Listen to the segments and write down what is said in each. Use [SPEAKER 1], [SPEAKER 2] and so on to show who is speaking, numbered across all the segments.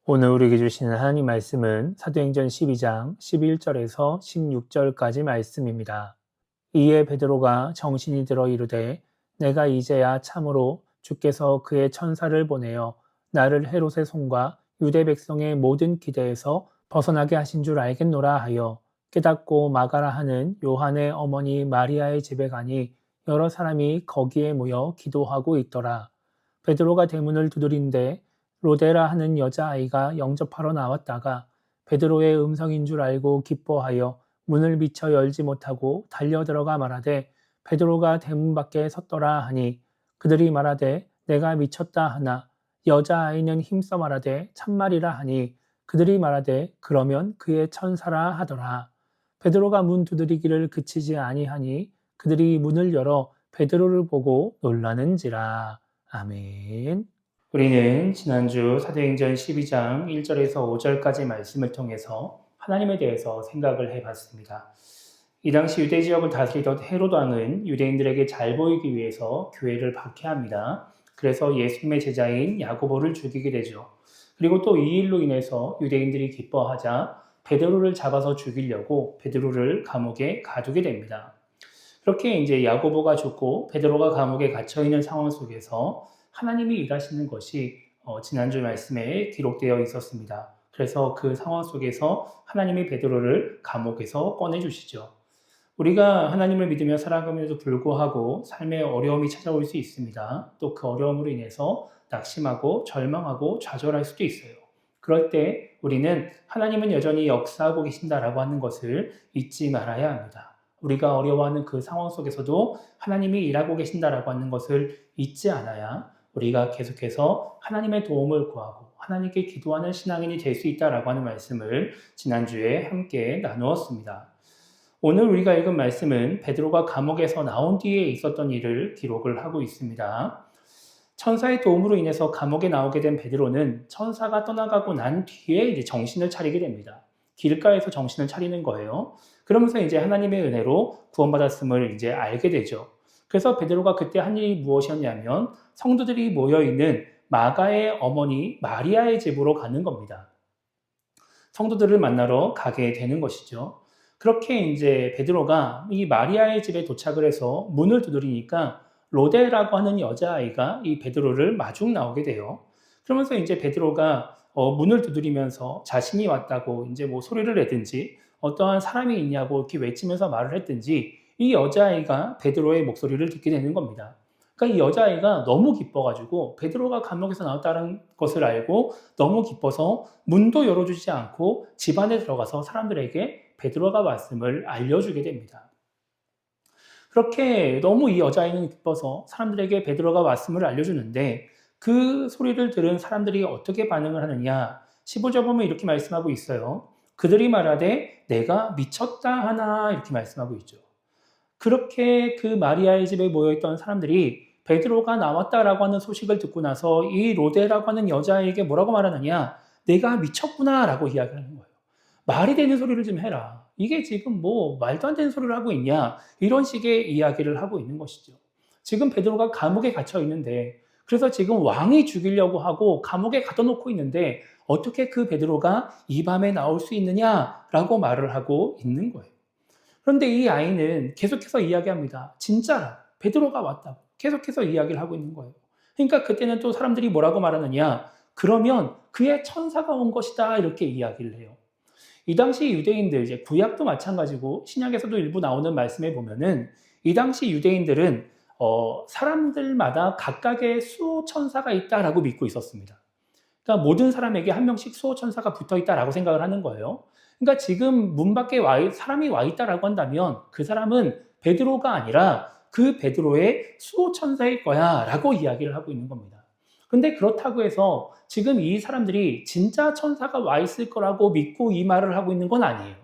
[SPEAKER 1] 오늘 우리에게 주시는 하나님 말씀은 사도행전 12장 11절에서 16절까지 말씀입니다. 이에 베드로가 정신이 들어 이르되 내가 이제야 참으로 주께서 그의 천사를 보내어 나를 헤롯의 손과 유대 백성의 모든 기대에서 벗어나게 하신 줄 알겠노라 하여 깨닫고 마가라 하는 요한의 어머니 마리아의 집에 가니 여러 사람이 거기에 모여 기도하고 있더라. 베드로가 대문을 두드린데 로데라 하는 여자아이가 영접하러 나왔다가 베드로의 음성인 줄 알고 기뻐하여 문을 미처 열지 못하고 달려들어가 말하되 베드로가 대문 밖에 섰더라 하니 그들이 말하되 내가 미쳤다 하나 여자아이는 힘써 말하되 참말이라 하니 그들이 말하되 그러면 그의 천사라 하더라. 베드로가 문 두드리기를 그치지 아니하니 그들이 문을 열어 베드로를 보고 놀라는지라. 아멘. 우리는 지난주 사도행전 12장 1절에서 5절까지 말씀을 통해서 하나님에 대해서 생각을 해봤습니다. 이 당시 유대 지역을 다스리던 헤롯 왕은 유대인들에게 잘 보이기 위해서 교회를 박해합니다. 그래서 예수님의 제자인 야고보를 죽이게 되죠. 그리고 또 이 일로 인해서 유대인들이 기뻐하자 베드로를 잡아서 죽이려고 베드로를 감옥에 가두게 됩니다. 그렇게 이제 야고보가 죽고 베드로가 감옥에 갇혀 있는 상황 속에서 하나님이 일하시는 것이 지난주 말씀에 기록되어 있었습니다. 그래서 그 상황 속에서 하나님이 베드로를 감옥에서 꺼내주시죠. 우리가 하나님을 믿으며 살아감에도 불구하고 삶에 어려움이 찾아올 수 있습니다. 또 그 어려움으로 인해서 낙심하고 절망하고 좌절할 수도 있어요. 그럴 때 우리는 하나님은 여전히 역사하고 계신다라고 하는 것을 잊지 말아야 합니다. 우리가 어려워하는 그 상황 속에서도 하나님이 일하고 계신다라고 하는 것을 잊지 않아야 우리가 계속해서 하나님의 도움을 구하고 하나님께 기도하는 신앙인이 될 수 있다라고 하는 말씀을 지난주에 함께 나누었습니다. 오늘 우리가 읽은 말씀은 베드로가 감옥에서 나온 뒤에 있었던 일을 기록을 하고 있습니다. 천사의 도움으로 인해서 감옥에 나오게 된 베드로는 천사가 떠나가고 난 뒤에 이제 정신을 차리게 됩니다. 길가에서 정신을 차리는 거예요. 그러면서 이제 하나님의 은혜로 구원받았음을 이제 알게 되죠. 그래서 베드로가 그때 한 일이 무엇이었냐면 성도들이 모여있는 마가의 어머니 마리아의 집으로 가는 겁니다. 성도들을 만나러 가게 되는 것이죠. 그렇게 이제 베드로가 이 마리아의 집에 도착을 해서 문을 두드리니까 로데라고 하는 여자아이가 이 베드로를 마중 나오게 돼요. 그러면서 이제 베드로가 문을 두드리면서 자신이 왔다고 이제 뭐 소리를 내든지 어떠한 사람이 있냐고 이렇게 외치면서 말을 했든지 이 여자아이가 베드로의 목소리를 듣게 되는 겁니다. 그러니까 이 여자아이가 너무 기뻐가지고 베드로가 감옥에서 나왔다는 것을 알고 너무 기뻐서 문도 열어주지 않고 집 안에 들어가서 사람들에게 베드로가 말씀을 알려주게 됩니다. 그렇게 너무 이 여자아이는 기뻐서 사람들에게 베드로가 말씀을 알려주는데 그 소리를 들은 사람들이 어떻게 반응을 하느냐 15절 보면 이렇게 말씀하고 있어요. 그들이 말하되 내가 미쳤다 하나 이렇게 말씀하고 있죠. 그렇게 그 마리아의 집에 모여있던 사람들이 베드로가 나왔다라고 하는 소식을 듣고 나서 이 로데라고 하는 여자에게 뭐라고 말하느냐 내가 미쳤구나 라고 이야기하는 거예요. 말이 되는 소리를 좀 해라. 이게 지금 뭐 말도 안 되는 소리를 하고 있냐 이런 식의 이야기를 하고 있는 것이죠. 지금 베드로가 감옥에 갇혀 있는데 그래서 지금 왕이 죽이려고 하고 감옥에 가둬놓고 있는데 어떻게 그 베드로가 이 밤에 나올 수 있느냐라고 말을 하고 있는 거예요. 그런데 이 아이는 계속해서 이야기합니다. 진짜라. 베드로가 왔다고. 계속해서 이야기를 하고 있는 거예요. 그러니까 그때는 또 사람들이 뭐라고 말하느냐. 그러면 그의 천사가 온 것이다. 이렇게 이야기를 해요. 이 당시 유대인들, 이제 구약도 마찬가지고 신약에서도 일부 나오는 말씀에 보면은 이 당시 유대인들은 사람들마다 각각의 수호천사가 있다라고 믿고 있었습니다. 그러니까 모든 사람에게 한 명씩 수호천사가 붙어 있다라고 생각을 하는 거예요. 그러니까 지금 문 밖에 사람이 와 있다라고 한다면 그 사람은 베드로가 아니라 그 베드로의 수호천사일 거야 라고 이야기를 하고 있는 겁니다. 근데 그렇다고 해서 지금 이 사람들이 진짜 천사가 와 있을 거라고 믿고 이 말을 하고 있는 건 아니에요.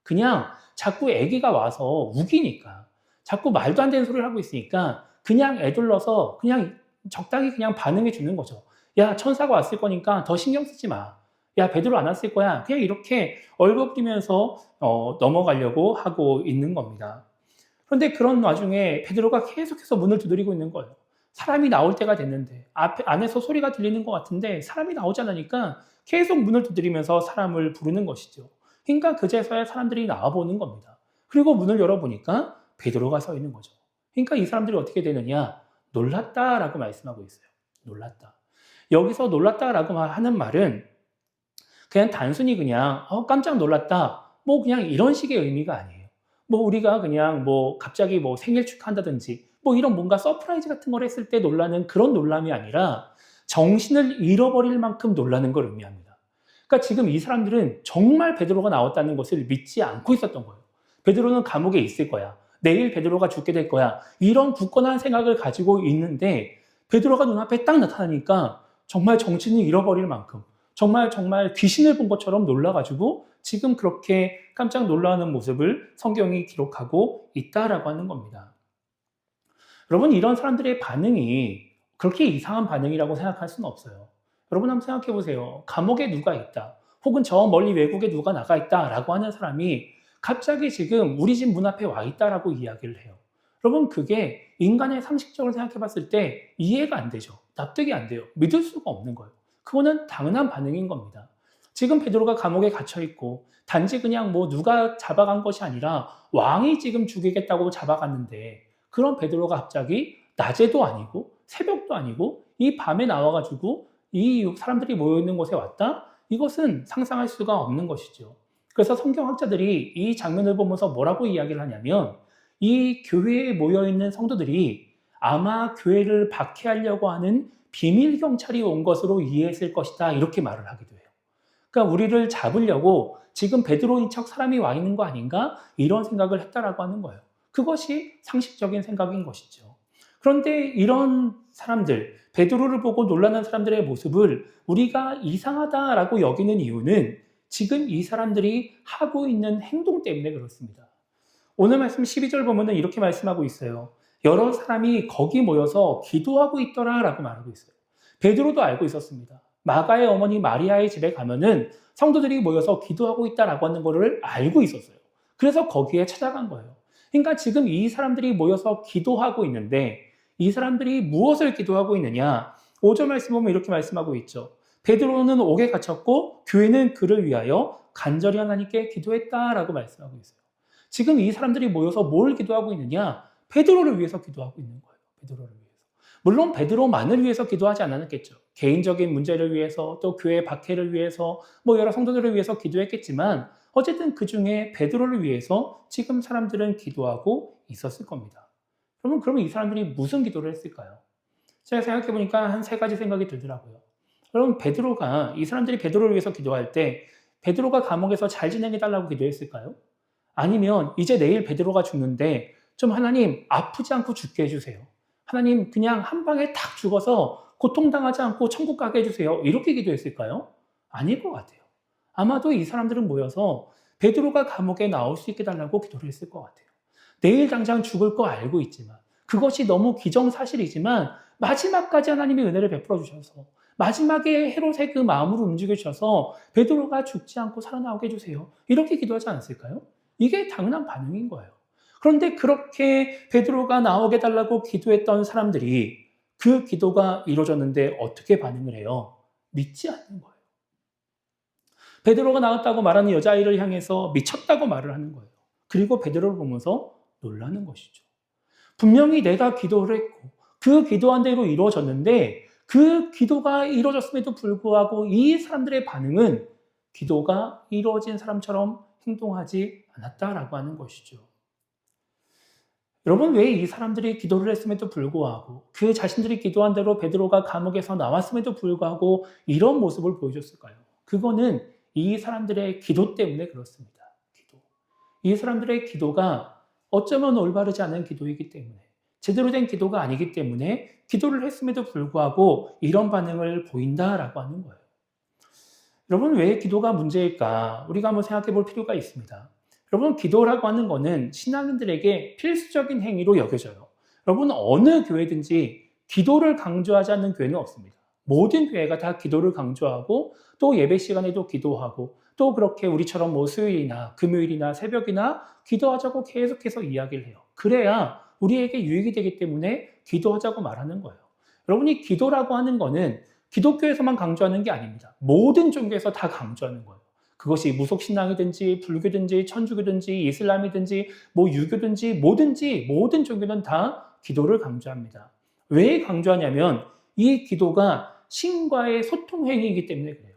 [SPEAKER 1] 그냥 자꾸 애기가 와서 우기니까 자꾸 말도 안 되는 소리를 하고 있으니까 그냥 애둘러서 그냥 적당히 그냥 반응해 주는 거죠. 야, 천사가 왔을 거니까 더 신경 쓰지 마. 야, 베드로 안 왔을 거야. 그냥 이렇게 얼버무리면서 넘어가려고 하고 있는 겁니다. 그런데 그런 와중에 베드로가 계속해서 문을 두드리고 있는 거예요. 사람이 나올 때가 됐는데 안에서 소리가 들리는 것 같은데 사람이 나오지 않으니까 계속 문을 두드리면서 사람을 부르는 것이죠. 그러니까 그제서야 사람들이 나와보는 겁니다. 그리고 문을 열어보니까 베드로가 서 있는 거죠. 그러니까 이 사람들이 어떻게 되느냐? 놀랐다라고 말씀하고 있어요. 놀랐다. 여기서 놀랐다라고 하는 말은 그냥 단순히 그냥 깜짝 놀랐다. 뭐 그냥 이런 식의 의미가 아니에요. 뭐 우리가 그냥 뭐 갑자기 뭐 생일 축하한다든지 뭐 이런 뭔가 서프라이즈 같은 걸 했을 때 놀라는 그런 놀람이 아니라 정신을 잃어버릴 만큼 놀라는 걸 의미합니다. 그러니까 지금 이 사람들은 정말 베드로가 나왔다는 것을 믿지 않고 있었던 거예요. 베드로는 감옥에 있을 거야. 내일 베드로가 죽게 될 거야. 이런 굳건한 생각을 가지고 있는데 베드로가 눈앞에 딱 나타나니까 정말 정신을 잃어버릴 만큼 정말 귀신을 본 것처럼 놀라가지고 지금 그렇게 깜짝 놀라는 모습을 성경이 기록하고 있다라고 하는 겁니다. 여러분, 이런 사람들의 반응이 그렇게 이상한 반응이라고 생각할 수는 없어요. 여러분 한번 생각해 보세요. 감옥에 누가 있다. 혹은 저 멀리 외국에 누가 나가 있다라고 하는 사람이 갑자기 지금 우리 집 문 앞에 와 있다라고 이야기를 해요. 여러분, 그게 인간의 상식적으로 생각해 봤을 때 이해가 안 되죠. 납득이 안 돼요. 믿을 수가 없는 거예요. 그거는 당연한 반응인 겁니다. 지금 베드로가 감옥에 갇혀 있고 단지 그냥 뭐 누가 잡아간 것이 아니라 왕이 지금 죽이겠다고 잡아갔는데 그런 베드로가 갑자기 낮에도 아니고 새벽도 아니고 이 밤에 나와가지고 이 사람들이 모여있는 곳에 왔다? 이것은 상상할 수가 없는 것이죠. 그래서 성경학자들이 이 장면을 보면서 뭐라고 이야기를 하냐면 이 교회에 모여있는 성도들이 아마 교회를 박해하려고 하는 비밀 경찰이 온 것으로 이해했을 것이다 이렇게 말을 하기도 해요. 그러니까 우리를 잡으려고 지금 베드로인 척 사람이 와 있는 거 아닌가 이런 생각을 했다라고 하는 거예요. 그것이 상식적인 생각인 것이죠. 그런데 이런 사람들, 베드로를 보고 놀라는 사람들의 모습을 우리가 이상하다라고 여기는 이유는 지금 이 사람들이 하고 있는 행동 때문에 그렇습니다. 오늘 말씀 12절 보면은 이렇게 말씀하고 있어요. 여러 사람이 거기 모여서 기도하고 있더라라고 말하고 있어요. 베드로도 알고 있었습니다. 마가의 어머니 마리아의 집에 가면은 성도들이 모여서 기도하고 있다라고 하는 것을 알고 있었어요. 그래서 거기에 찾아간 거예요. 그러니까 지금 이 사람들이 모여서 기도하고 있는데 이 사람들이 무엇을 기도하고 있느냐? 5절 말씀 보면 이렇게 말씀하고 있죠. 베드로는 옥에 갇혔고 교회는 그를 위하여 간절히 하나님께 기도했다라고 말씀하고 있어요. 지금 이 사람들이 모여서 뭘 기도하고 있느냐? 베드로를 위해서 기도하고 있는 거예요. 베드로를 위해서. 물론 베드로만을 위해서 기도하지 않았겠죠. 개인적인 문제를 위해서 또 교회 박해를 위해서 뭐 여러 성도들을 위해서 기도했겠지만 어쨌든 그 중에 베드로를 위해서 지금 사람들은 기도하고 있었을 겁니다. 그러면 이 사람들이 무슨 기도를 했을까요? 제가 생각해보니까 한 3가지 생각이 들더라고요. 그럼 베드로가 이 사람들이 베드로를 위해서 기도할 때 베드로가 감옥에서 잘 지내게 달라고 기도했을까요? 아니면 이제 내일 베드로가 죽는데 좀 하나님 아프지 않고 죽게 해주세요. 하나님 그냥 한 방에 탁 죽어서 고통당하지 않고 천국 가게 해주세요. 이렇게 기도했을까요? 아닐 것 같아요. 아마도 이 사람들은 모여서 베드로가 감옥에 나올 수 있게 달라고 기도를 했을 것 같아요. 내일 당장 죽을 거 알고 있지만 그것이 너무 기정사실이지만 마지막까지 하나님의 은혜를 베풀어 주셔서 마지막에 헤롯의 그 마음으로 움직여 주셔서 베드로가 죽지 않고 살아나오게 해주세요. 이렇게 기도하지 않았을까요? 이게 당연한 반응인 거예요. 그런데 그렇게 베드로가 나오게 달라고 기도했던 사람들이 그 기도가 이루어졌는데 어떻게 반응을 해요? 믿지 않는 거예요. 베드로가 나왔다고 말하는 여자아이를 향해서 미쳤다고 말을 하는 거예요. 그리고 베드로를 보면서 놀라는 것이죠. 분명히 내가 기도를 했고 그 기도한 대로 이루어졌는데 그 기도가 이루어졌음에도 불구하고 이 사람들의 반응은 기도가 이루어진 사람처럼 행동하지 않았다라고 하는 것이죠. 여러분, 왜 이 사람들이 기도를 했음에도 불구하고 그 자신들이 기도한 대로 베드로가 감옥에서 나왔음에도 불구하고 이런 모습을 보여줬을까요? 그거는 이 사람들의 기도 때문에 그렇습니다. 기도. 이 사람들의 기도가 어쩌면 올바르지 않은 기도이기 때문에 제대로 된 기도가 아니기 때문에 기도를 했음에도 불구하고 이런 반응을 보인다라고 하는 거예요. 여러분, 왜 기도가 문제일까? 우리가 한번 생각해 볼 필요가 있습니다. 여러분, 기도라고 하는 거는 신앙인들에게 필수적인 행위로 여겨져요. 여러분, 어느 교회든지 기도를 강조하지 않는 교회는 없습니다. 모든 교회가 다 기도를 강조하고 또 예배 시간에도 기도하고 또 그렇게 우리처럼 뭐 수요일이나 금요일이나 새벽이나 기도하자고 계속해서 이야기를 해요. 그래야 우리에게 유익이 되기 때문에 기도하자고 말하는 거예요. 여러분이 기도라고 하는 거는 기독교에서만 강조하는 게 아닙니다. 모든 종교에서 다 강조하는 거예요. 그것이 무속신앙이든지 불교든지 천주교든지 이슬람이든지 뭐 유교든지 뭐든지 모든 종교는 다 기도를 강조합니다. 왜 강조하냐면 이 기도가 신과의 소통 행위이기 때문에 그래요.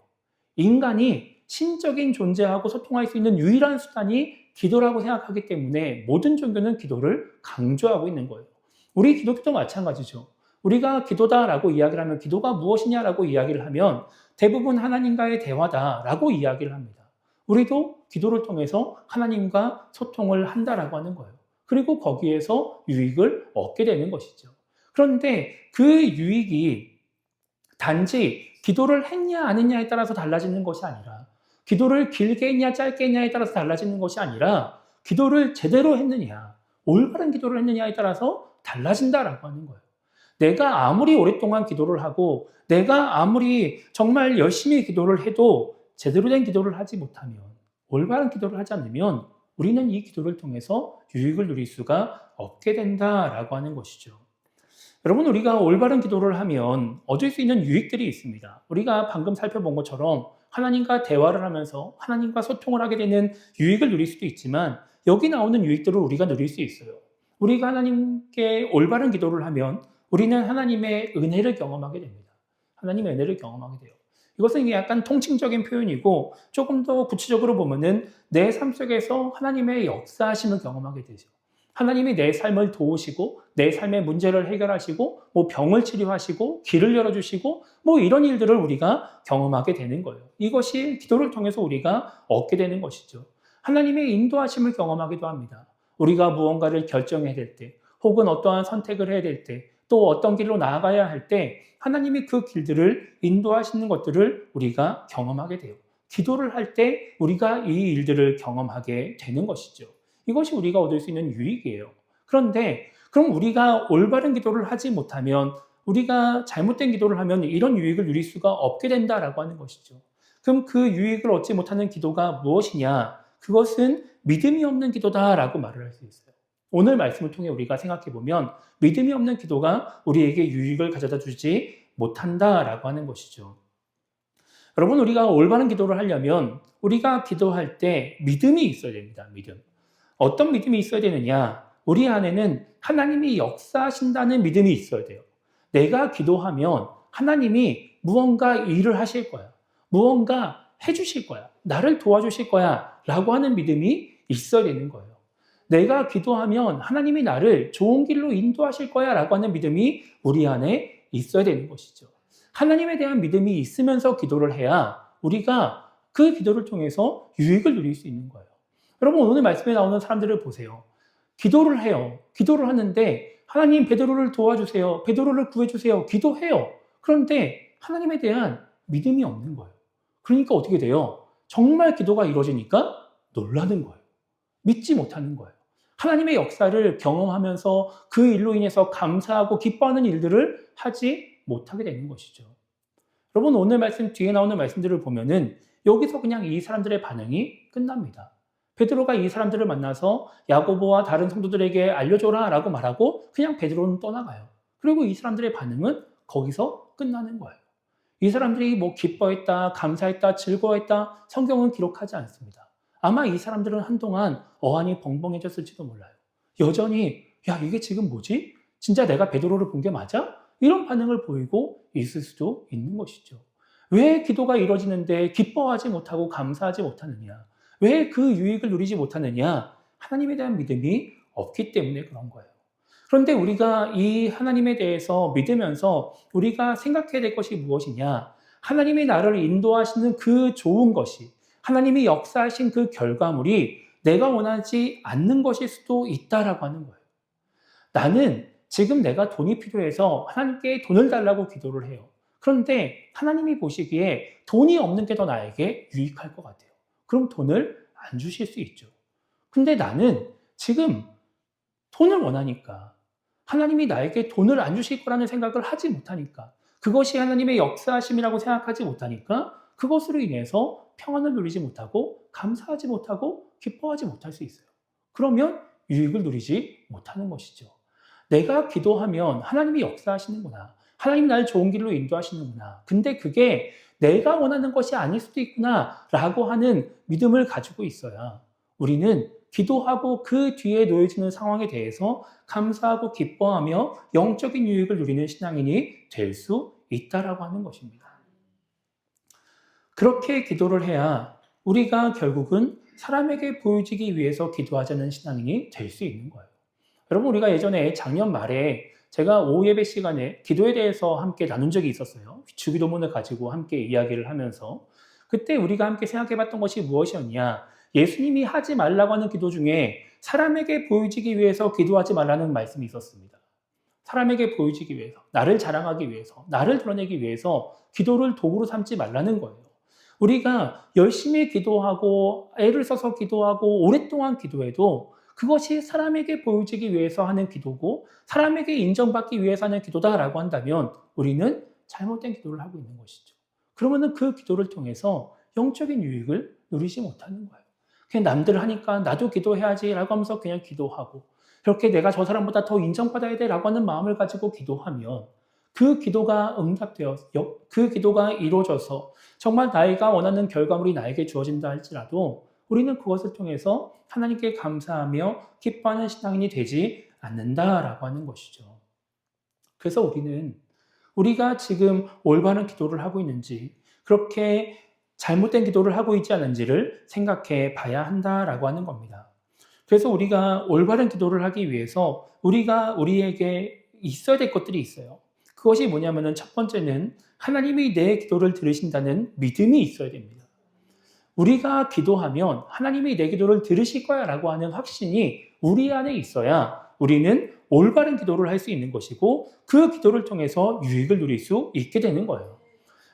[SPEAKER 1] 인간이 신적인 존재하고 소통할 수 있는 유일한 수단이 기도라고 생각하기 때문에 모든 종교는 기도를 강조하고 있는 거예요. 우리 기독교도 마찬가지죠. 우리가 기도다라고 이야기를 하면 기도가 무엇이냐라고 이야기를 하면 대부분 하나님과의 대화다라고 이야기를 합니다. 우리도 기도를 통해서 하나님과 소통을 한다라고 하는 거예요. 그리고 거기에서 유익을 얻게 되는 것이죠. 그런데 그 유익이 단지 기도를 했냐 안 했냐에 따라서 달라지는 것이 아니라 기도를 길게 했냐 짧게 했냐에 따라서 달라지는 것이 아니라 기도를 제대로 했느냐 올바른 기도를 했느냐에 따라서 달라진다라고 하는 거예요. 내가 아무리 오랫동안 기도를 하고 내가 아무리 정말 열심히 기도를 해도 제대로 된 기도를 하지 못하면 올바른 기도를 하지 않으면 우리는 이 기도를 통해서 유익을 누릴 수가 없게 된다라고 하는 것이죠. 여러분, 우리가 올바른 기도를 하면 얻을 수 있는 유익들이 있습니다. 우리가 방금 살펴본 것처럼 하나님과 대화를 하면서 하나님과 소통을 하게 되는 유익을 누릴 수도 있지만 여기 나오는 유익들을 우리가 누릴 수 있어요. 우리가 하나님께 올바른 기도를 하면 우리는 하나님의 은혜를 경험하게 됩니다. 하나님의 은혜를 경험하게 돼요. 이것은 약간 통칭적인 표현이고 조금 더 구체적으로 보면은 내 삶 속에서 하나님의 역사하심을 경험하게 되죠. 하나님이 내 삶을 도우시고 내 삶의 문제를 해결하시고 뭐 병을 치료하시고 길을 열어주시고 뭐 이런 일들을 우리가 경험하게 되는 거예요. 이것이 기도를 통해서 우리가 얻게 되는 것이죠. 하나님의 인도하심을 경험하기도 합니다. 우리가 무언가를 결정해야 될 때 혹은 어떠한 선택을 해야 될 때 또 어떤 길로 나아가야 할 때 하나님이 그 길들을 인도하시는 것들을 우리가 경험하게 돼요. 기도를 할 때 우리가 이 일들을 경험하게 되는 것이죠. 이것이 우리가 얻을 수 있는 유익이에요. 그런데 그럼 우리가 올바른 기도를 하지 못하면 우리가 잘못된 기도를 하면 이런 유익을 누릴 수가 없게 된다라고 하는 것이죠. 그럼 그 유익을 얻지 못하는 기도가 무엇이냐? 그것은 믿음이 없는 기도다라고 말을 할 수 있어요. 오늘 말씀을 통해 우리가 생각해 보면 믿음이 없는 기도가 우리에게 유익을 가져다 주지 못한다라고 하는 것이죠. 여러분, 우리가 올바른 기도를 하려면 우리가 기도할 때 믿음이 있어야 됩니다. 믿음. 어떤 믿음이 있어야 되느냐? 우리 안에는 하나님이 역사하신다는 믿음이 있어야 돼요. 내가 기도하면 하나님이 무언가 일을 하실 거야. 무언가 해주실 거야. 나를 도와주실 거야. 라고 하는 믿음이 있어야 되는 거예요. 내가 기도하면 하나님이 나를 좋은 길로 인도하실 거야. 라고 하는 믿음이 우리 안에 있어야 되는 것이죠. 하나님에 대한 믿음이 있으면서 기도를 해야 우리가 그 기도를 통해서 유익을 누릴 수 있는 거예요. 여러분, 오늘 말씀에 나오는 사람들을 보세요. 기도를 해요. 기도를 하는데 하나님 베드로를 도와주세요. 베드로를 구해주세요. 기도해요. 그런데 하나님에 대한 믿음이 없는 거예요. 그러니까 어떻게 돼요? 정말 기도가 이루어지니까 놀라는 거예요. 믿지 못하는 거예요. 하나님의 역사를 경험하면서 그 일로 인해서 감사하고 기뻐하는 일들을 하지 못하게 되는 것이죠. 여러분, 오늘 말씀 뒤에 나오는 말씀들을 보면은 여기서 그냥 이 사람들의 반응이 끝납니다. 베드로가 이 사람들을 만나서 야고보와 다른 성도들에게 알려줘라 라고 말하고 그냥 베드로는 떠나가요. 그리고 이 사람들의 반응은 거기서 끝나는 거예요. 이 사람들이 뭐 기뻐했다, 감사했다, 즐거워했다 성경은 기록하지 않습니다. 아마 이 사람들은 한동안 어안이 벙벙해졌을지도 몰라요. 여전히 야, 이게 지금 뭐지? 진짜 내가 베드로를 본 게 맞아? 이런 반응을 보이고 있을 수도 있는 것이죠. 왜 기도가 이루어지는데 기뻐하지 못하고 감사하지 못하느냐? 왜 그 유익을 누리지 못하느냐? 하나님에 대한 믿음이 없기 때문에 그런 거예요. 그런데 우리가 이 하나님에 대해서 믿으면서 우리가 생각해야 될 것이 무엇이냐? 하나님이 나를 인도하시는 그 좋은 것이, 하나님이 역사하신 그 결과물이 내가 원하지 않는 것일 수도 있다라고 하는 거예요. 나는 지금 내가 돈이 필요해서 하나님께 돈을 달라고 기도를 해요. 그런데 하나님이 보시기에 돈이 없는 게 더 나에게 유익할 것 같아요. 그럼 돈을 안 주실 수 있죠. 근데 나는 지금 돈을 원하니까 하나님이 나에게 돈을 안 주실 거라는 생각을 하지 못하니까 그것이 하나님의 역사하심이라고 생각하지 못하니까 그것으로 인해서 평안을 누리지 못하고 감사하지 못하고 기뻐하지 못할 수 있어요. 그러면 유익을 누리지 못하는 것이죠. 내가 기도하면 하나님이 역사하시는구나. 하나님 나를 좋은 길로 인도하시는구나. 근데 그게 내가 원하는 것이 아닐 수도 있구나 라고 하는 믿음을 가지고 있어야 우리는 기도하고 그 뒤에 놓여지는 상황에 대해서 감사하고 기뻐하며 영적인 유익을 누리는 신앙인이 될 수 있다라고 하는 것입니다. 그렇게 기도를 해야 우리가 결국은 사람에게 보여지기 위해서 기도하자는 신앙인이 될 수 있는 거예요. 여러분, 우리가 예전에 작년 말에 제가 오후 예배 시간에 기도에 대해서 함께 나눈 적이 있었어요. 주기도문을 가지고 함께 이야기를 하면서 그때 우리가 함께 생각해 봤던 것이 무엇이었냐. 예수님이 하지 말라고 하는 기도 중에 사람에게 보여지기 위해서 기도하지 말라는 말씀이 있었습니다. 사람에게 보여지기 위해서, 나를 자랑하기 위해서, 나를 드러내기 위해서 기도를 도구로 삼지 말라는 거예요. 우리가 열심히 기도하고 애를 써서 기도하고 오랫동안 기도해도 그것이 사람에게 보여지기 위해서 하는 기도고 사람에게 인정받기 위해서 하는 기도다라고 한다면 우리는 잘못된 기도를 하고 있는 것이죠. 그러면 그 기도를 통해서 영적인 유익을 누리지 못하는 거예요. 그냥 남들 하니까 나도 기도해야지라고 하면서 그냥 기도하고 그렇게 내가 저 사람보다 더 인정받아야 돼라고 하는 마음을 가지고 기도하면 그 기도가 응답되어 그 기도가 이루어져서 정말 나이가 원하는 결과물이 나에게 주어진다 할지라도 우리는 그것을 통해서 하나님께 감사하며 기뻐하는 신앙인이 되지 않는다라고 하는 것이죠. 그래서 우리가 지금 올바른 기도를 하고 있는지 그렇게 잘못된 기도를 하고 있지 않은지를 생각해 봐야 한다라고 하는 겁니다. 그래서 우리가 올바른 기도를 하기 위해서 우리에게 있어야 될 것들이 있어요. 그것이 뭐냐면은 첫 번째는 하나님이 내 기도를 들으신다는 믿음이 있어야 됩니다. 우리가 기도하면 하나님이 내 기도를 들으실 거야 라고 하는 확신이 우리 안에 있어야 우리는 올바른 기도를 할 수 있는 것이고 그 기도를 통해서 유익을 누릴 수 있게 되는 거예요.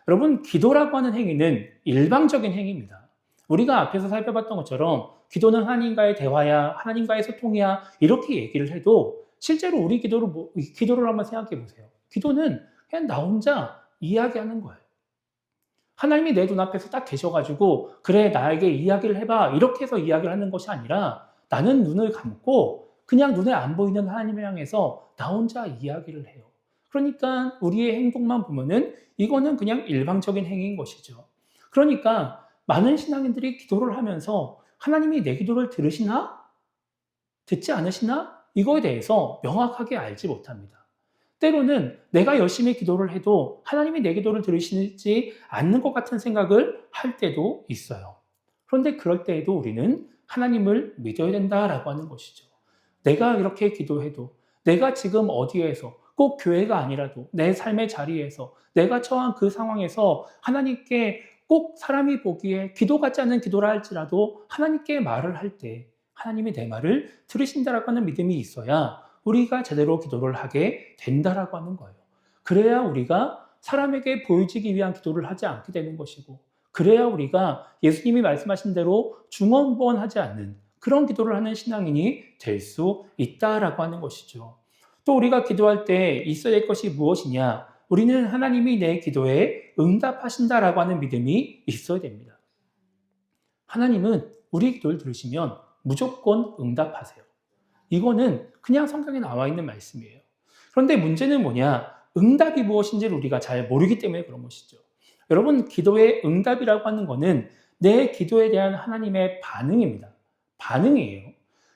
[SPEAKER 1] 여러분, 기도라고 하는 행위는 일방적인 행위입니다. 우리가 앞에서 살펴봤던 것처럼 기도는 하나님과의 대화야, 하나님과의 소통이야 이렇게 얘기를 해도 실제로 우리 기도를 한번 생각해 보세요. 기도는 그냥 나 혼자 이야기하는 거예요. 하나님이 내 눈앞에서 딱 계셔가지고 그래 나에게 이야기를 해봐 이렇게 해서 이야기를 하는 것이 아니라 나는 눈을 감고 그냥 눈에 안 보이는 하나님을 향해서 나 혼자 이야기를 해요. 그러니까 우리의 행동만 보면은 이거는 그냥 일방적인 행위인 것이죠. 그러니까 많은 신앙인들이 기도를 하면서 하나님이 내 기도를 들으시나? 듣지 않으시나? 이거에 대해서 명확하게 알지 못합니다. 때로는 내가 열심히 기도를 해도 하나님이 내 기도를 들으시지 않는 것 같은 생각을 할 때도 있어요. 그런데 그럴 때에도 우리는 하나님을 믿어야 된다라고 하는 것이죠. 내가 이렇게 기도해도 내가 지금 어디에서 꼭 교회가 아니라도 내 삶의 자리에서 내가 처한 그 상황에서 하나님께 꼭 사람이 보기에 기도 같지 않은 기도라 할지라도 하나님께 말을 할 때 하나님이 내 말을 들으신다라고 하는 믿음이 있어야 우리가 제대로 기도를 하게 된다라고 하는 거예요. 그래야 우리가 사람에게 보여지기 위한 기도를 하지 않게 되는 것이고 그래야 우리가 예수님이 말씀하신 대로 중언부언하지 않는 그런 기도를 하는 신앙인이 될 수 있다라고 하는 것이죠. 또 우리가 기도할 때 있어야 될 것이 무엇이냐? 우리는 하나님이 내 기도에 응답하신다라고 하는 믿음이 있어야 됩니다. 하나님은 우리 기도를 들으시면 무조건 응답하세요. 이거는 그냥 성경에 나와 있는 말씀이에요. 그런데 문제는 뭐냐? 응답이 무엇인지를 우리가 잘 모르기 때문에 그런 것이죠. 여러분, 기도의 응답이라고 하는 것은 내 기도에 대한 하나님의 반응입니다. 반응이에요.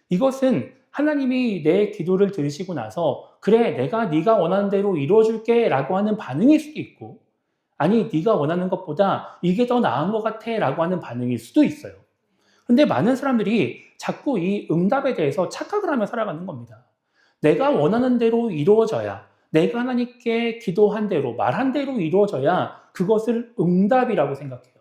[SPEAKER 1] 이것은 하나님이 내 기도를 들으시고 나서 그래 내가 네가 원하는 대로 이루어줄게 라고 하는 반응일 수도 있고 아니 네가 원하는 것보다 이게 더 나은 것 같아 라고 하는 반응일 수도 있어요. 그런데 많은 사람들이 자꾸 이 응답에 대해서 착각을 하며 살아가는 겁니다. 내가 원하는 대로 이루어져야 내가 하나님께 기도한 대로 말한 대로 이루어져야 그것을 응답이라고 생각해요.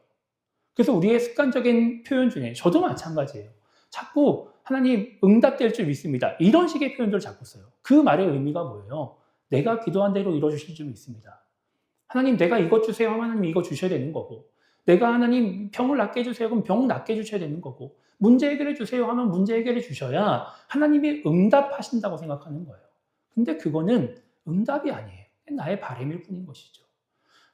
[SPEAKER 1] 그래서 우리의 습관적인 표현 중에 저도 마찬가지예요. 자꾸 하나님 응답될 줄 믿습니다. 이런 식의 표현들을 자꾸 써요. 그 말의 의미가 뭐예요? 내가 기도한 대로 이루어주실 줄 믿습니다. 하나님 내가 이것 주세요 하면 하나님 이거 주셔야 되는 거고 내가 하나님 병을 낫게 해주세요 그럼 병 낫게 해주셔야 되는 거고 문제 해결해 주세요 하면 문제 해결해 주셔야 하나님이 응답하신다고 생각하는 거예요. 근데 그거는 응답이 아니에요. 나의 바람일 뿐인 것이죠.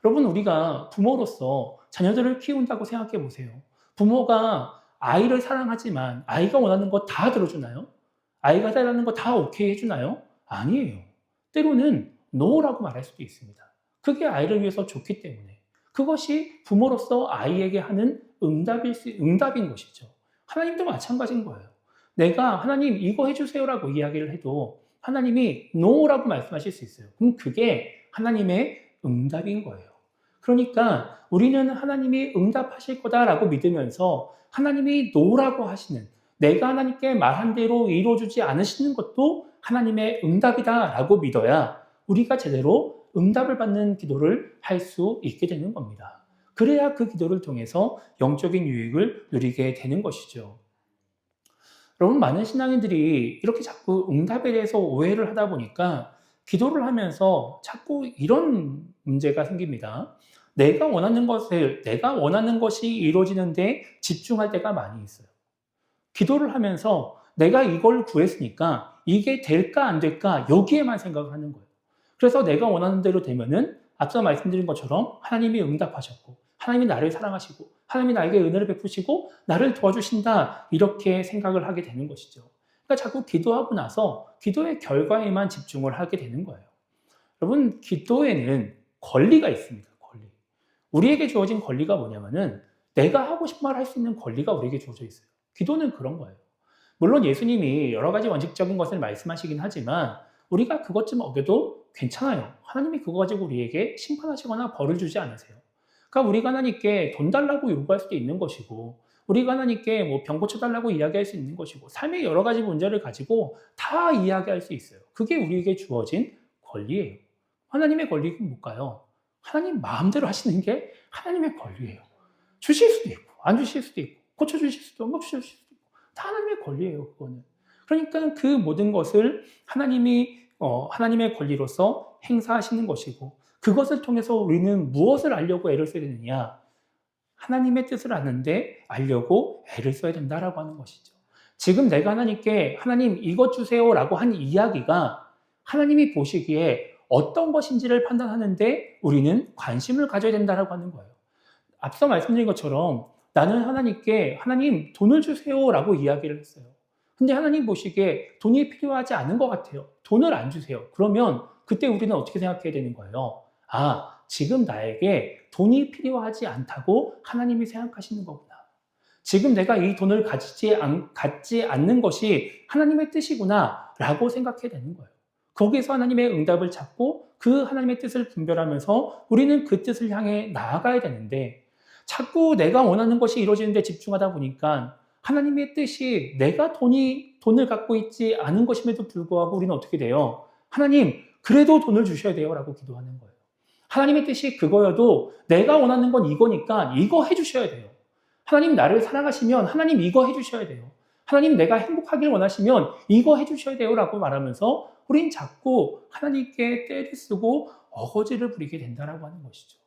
[SPEAKER 1] 여러분 우리가 부모로서 자녀들을 키운다고 생각해 보세요. 부모가 아이를 사랑하지만 아이가 원하는 거 다 들어주나요? 아이가 달라는 거 다 오케이 해주나요? 아니에요. 때로는 no라고 말할 수도 있습니다. 그게 아이를 위해서 좋기 때문에. 그것이 부모로서 아이에게 하는 응답인 것이죠. 하나님도 마찬가지인 거예요. 내가 하나님 이거 해주세요라고 이야기를 해도 하나님이 no라고 말씀하실 수 있어요. 그럼 그게 하나님의 응답인 거예요. 그러니까 우리는 하나님이 응답하실 거다라고 믿으면서 하나님이 no라고 하시는, 내가 하나님께 말한 대로 이루어주지 않으시는 것도 하나님의 응답이다라고 믿어야 우리가 제대로 응답을 받는 기도를 할 수 있게 되는 겁니다. 그래야 그 기도를 통해서 영적인 유익을 누리게 되는 것이죠. 여러분, 많은 신앙인들이 이렇게 자꾸 응답에 대해서 오해를 하다 보니까 기도를 하면서 자꾸 이런 문제가 생깁니다. 내가 원하는 것이 이루어지는데 집중할 때가 많이 있어요. 기도를 하면서 내가 이걸 구했으니까 이게 될까 안 될까 여기에만 생각을 하는 거예요. 그래서 내가 원하는 대로 되면은 앞서 말씀드린 것처럼 하나님이 응답하셨고 하나님이 나를 사랑하시고 하나님이 나에게 은혜를 베푸시고 나를 도와주신다 이렇게 생각을 하게 되는 것이죠. 그러니까 자꾸 기도하고 나서 기도의 결과에만 집중을 하게 되는 거예요. 여러분, 기도에는 권리가 있습니다. 권리. 우리에게 주어진 권리가 뭐냐면은 내가 하고 싶은 말 할 수 있는 권리가 우리에게 주어져 있어요. 기도는 그런 거예요. 물론 예수님이 여러 가지 원칙적인 것을 말씀하시긴 하지만 우리가 그것 좀 어겨도 괜찮아요. 하나님이 그거 가지고 우리에게 심판하시거나 벌을 주지 않으세요. 그러니까 우리가 하나님께 돈 달라고 요구할 수도 있는 것이고 우리가 하나님께 뭐 병 고쳐달라고 이야기할 수 있는 것이고 삶의 여러 가지 문제를 가지고 다 이야기할 수 있어요. 그게 우리에게 주어진 권리예요. 하나님의 권리는 뭘까요? 하나님 마음대로 하시는 게 하나님의 권리예요. 주실 수도 있고 안 주실 수도 있고 고쳐주실 수도 없고 없으실 수도 있고 다 하나님의 권리예요. 그거는. 그러니까 그 모든 것을 하나님의 권리로서 행사하시는 것이고 그것을 통해서 우리는 무엇을 알려고 애를 써야 되느냐? 하나님의 뜻을 아는데 알려고 애를 써야 된다라고 하는 것이죠. 지금 내가 하나님께 하나님 이것 주세요라고 한 이야기가 하나님이 보시기에 어떤 것인지를 판단하는데 우리는 관심을 가져야 된다라고 하는 거예요. 앞서 말씀드린 것처럼 나는 하나님께 하나님 돈을 주세요라고 이야기를 했어요. 근데 하나님 보시기에 돈이 필요하지 않은 것 같아요. 돈을 안 주세요. 그러면 그때 우리는 어떻게 생각해야 되는 거예요? 아, 지금 나에게 돈이 필요하지 않다고 하나님이 생각하시는 거구나. 지금 내가 이 돈을 갖지 않는 것이 하나님의 뜻이구나 라고 생각해야 되는 거예요. 거기서 하나님의 응답을 찾고 그 하나님의 뜻을 분별하면서 우리는 그 뜻을 향해 나아가야 되는데 자꾸 내가 원하는 것이 이루어지는데 집중하다 보니까 하나님의 뜻이 내가 돈을 갖고 있지 않은 것임에도 불구하고 우리는 어떻게 돼요? 하나님, 그래도 돈을 주셔야 돼요 라고 기도하는 거예요. 하나님의 뜻이 그거여도 내가 원하는 건 이거니까 이거 해주셔야 돼요. 하나님 나를 사랑하시면 하나님 이거 해주셔야 돼요. 하나님 내가 행복하길 원하시면 이거 해주셔야 돼요 라고 말하면서 우린 자꾸 하나님께 떼를 쓰고 어거지를 부리게 된다라고 하는 것이죠.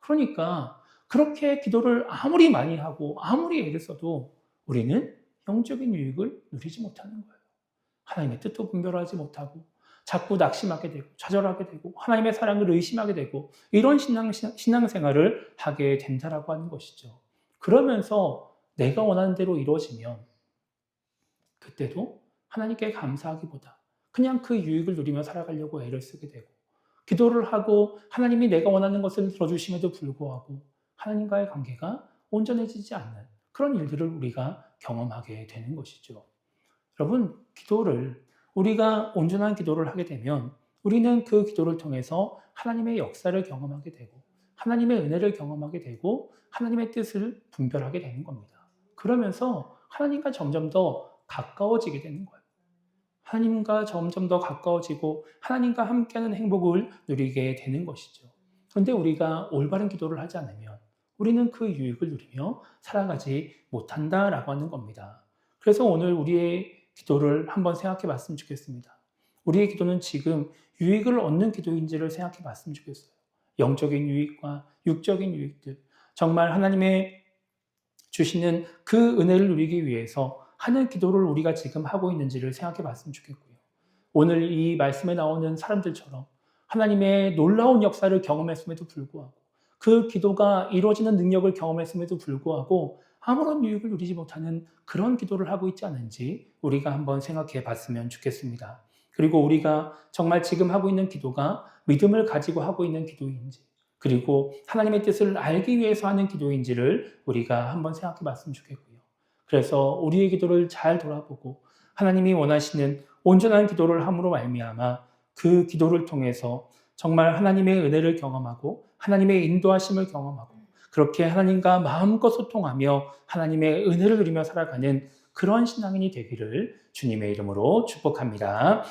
[SPEAKER 1] 그러니까 그렇게 기도를 아무리 많이 하고 아무리 애를 써도 우리는 영적인 유익을 누리지 못하는 거예요. 하나님의 뜻도 분별하지 못하고 자꾸 낙심하게 되고 좌절하게 되고 하나님의 사랑을 의심하게 되고 이런 신앙생활을 하게 된다라고 하는 것이죠. 그러면서 내가 원하는 대로 이루어지면 그때도 하나님께 감사하기보다 그냥 그 유익을 누리며 살아가려고 애를 쓰게 되고 기도를 하고 하나님이 내가 원하는 것을 들어주심에도 불구하고 하나님과의 관계가 온전해지지 않는 그런 일들을 우리가 경험하게 되는 것이죠. 여러분, 우리가 온전한 기도를 하게 되면 우리는 그 기도를 통해서 하나님의 역사를 경험하게 되고 하나님의 은혜를 경험하게 되고 하나님의 뜻을 분별하게 되는 겁니다. 그러면서 하나님과 점점 더 가까워지게 되는 거예요. 하나님과 점점 더 가까워지고 하나님과 함께하는 행복을 누리게 되는 것이죠. 그런데 우리가 올바른 기도를 하지 않으면 우리는 그 유익을 누리며 살아가지 못한다라고 하는 겁니다. 그래서 오늘 우리의 기도를 한번 생각해 봤으면 좋겠습니다. 우리의 기도는 지금 유익을 얻는 기도인지를 생각해 봤으면 좋겠어요. 영적인 유익과 육적인 유익들, 정말 하나님의 주시는 그 은혜를 누리기 위해서 하는 기도를 우리가 지금 하고 있는지를 생각해 봤으면 좋겠고요. 오늘 이 말씀에 나오는 사람들처럼 하나님의 놀라운 역사를 경험했음에도 불구하고 그 기도가 이루어지는 능력을 경험했음에도 불구하고 아무런 유익을 누리지 못하는 그런 기도를 하고 있지 않은지 우리가 한번 생각해 봤으면 좋겠습니다. 그리고 우리가 정말 지금 하고 있는 기도가 믿음을 가지고 하고 있는 기도인지, 그리고 하나님의 뜻을 알기 위해서 하는 기도인지를 우리가 한번 생각해 봤으면 좋겠고요. 그래서 우리의 기도를 잘 돌아보고 하나님이 원하시는 온전한 기도를 함으로 말미암아 그 기도를 통해서 정말 하나님의 은혜를 경험하고 하나님의 인도하심을 경험하고 그렇게 하나님과 마음껏 소통하며 하나님의 은혜를 누리며 살아가는 그런 신앙인이 되기를 주님의 이름으로 축복합니다.